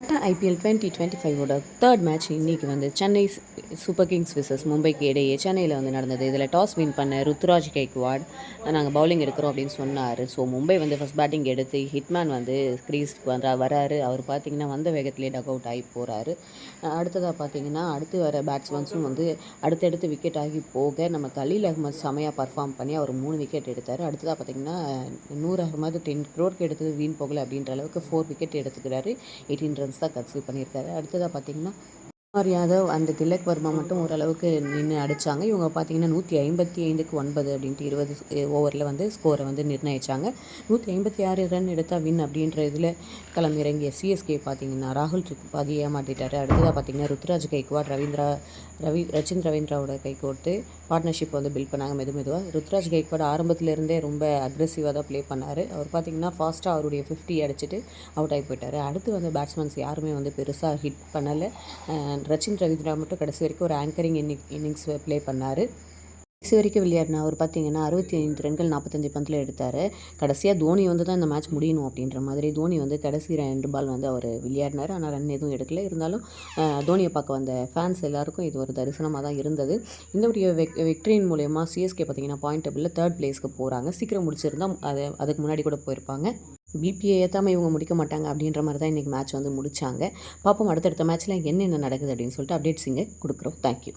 IPL 2025ஓட third match இன்றைக்கி வந்து Chennai super Kings versus மும்பைக்கு இடையே சென்னையில் வந்து நடந்தது. இதில் டாஸ் வின் பண்ண ருத்துராஜ் கைக்வாட் நாங்கள் பவுலிங் எடுக்கிறோம் அப்படின்னு சொன்னார். ஸோ மும்பை வந்து ஃபஸ்ட் பேட்டிங் எடுத்து ஹிட்மேன் வந்து க்ரீஸ்க்கு வராரு. அவர் பார்த்திங்கன்னா வந்த வேகத்திலே டக் அவுட் ஆகி போகிறாரு. அடுத்ததாக பார்த்திங்கன்னா அடுத்து வர பேட்ஸ்மேன்ஸும் வந்து அடுத்தடுத்து விக்கெட் ஆகி போக நம்ம கலீல் அகமது செமையாக பர்ஃபார்ம் பண்ணி அவர் 3 விக்கெட் எடுத்தார். அடுத்ததாக பார்த்திங்கன்னா நூர் அகமது 10 crore எடுத்தது வீண் போகலை அப்படின்ற அளவுக்கு 4 விக்கெட் எடுத்துக்கிறாரு. 18 ரன்ஸ் தான் கன்சீவ் பண்ணியிருக்காரு. அடுத்ததாக பார்த்தீங்கன்னா குமார் யாதவ் அண்ட் திலக் வர்மா மட்டும் ஓரளவுக்கு நின்று அடித்தாங்க. இவங்க பார்த்தீங்கன்னா 155க்கு 9 அப்படின்ட்டு 20 ஓவரில் வந்து ஸ்கோரை வந்து நிர்ணயித்தாங்க. 156 ரன் எடுத்தால் வின் அப்படின்ற இதில் களமிறங்கிய சிஎஸ்கே பார்த்தீங்கன்னா ராகுல் திரிபாதி ஏமாற்றிட்டார். அடுத்ததாக பார்த்தீங்கன்னா ருத்ராஜ் கைக்வாட் ரச்சின் ரவீந்திராவோட கை கோர்த்து பார்ட்னர்ஷிப் வந்து பில்ட் பண்ணாங்க மெதுவாக. ருத்ராஜ் கைக்வாட் ஆரம்பத்திலேருந்தே ரொம்ப அக்ரெசிவாக தான் ப்ளே பண்ணார். அவர் பார்த்தீங்கன்னா ஃபாஸ்ட்டாக அவருடைய 50 அடிச்சுட்டு அவுட் ஆகி போயிட்டார். அடுத்து வந்து பேட்ஸ்மேன்ஸ் யாருமே வந்து பெருசாக ஹிட் பண்ணலை. ரச்சின் ரவீந்திரா மட்டும் கடைசி வரைக்கும் ஒரு ஆங்கரிங் இன்னிங்ஸ் ப்ளே பண்ணார். கடைசி வரைக்கும் விளையாடினா அவர் பார்த்தீங்கன்னா 65 ரன்கள் 45 பந்தில் எடுத்தார். கடைசியாக தோனி வந்து தான் இந்த மேட்ச் முடியணும் அப்படின்ற மாதிரி தோனி வந்து கடைசி 2 பால் வந்து அவர் விளையாடினார். ஆனால் ரன் எதுவும் எடுக்கல. இருந்தாலும் தோனியை பார்க்க வந்த ஃபேன்ஸ் எல்லாருக்கும் இது ஒரு தரிசனமாக தான் இருந்தது. இந்த ஒரு வெக்ட்ரியின் மூலயமா சிஎஸ்கே பார்த்தீங்கன்னா பாயிண்ட் டேபிளில் 3rd பிளேஸ்க்கு போகிறாங்க. சீக்கிரம் முடிச்சிருந்தால் அதுக்கு முன்னாடி கூட போயிருப்பாங்க. பிபிஐ ஏற்றாமல் இவங்க முடிக்க மாட்டாங்க அப்படின்ற மாதிரி தான் இன்றைக்கி மேட்ச் வந்து முடித்தாங்க. பார்ப்போம் அடுத்தடுத்த மேட்ச்சில் என்னென்ன நடக்குது அப்படின்னு சொல்லிட்டு அப்டேட்ஸ் இங்கே கொடுக்குறோம். தேங்க்யூ.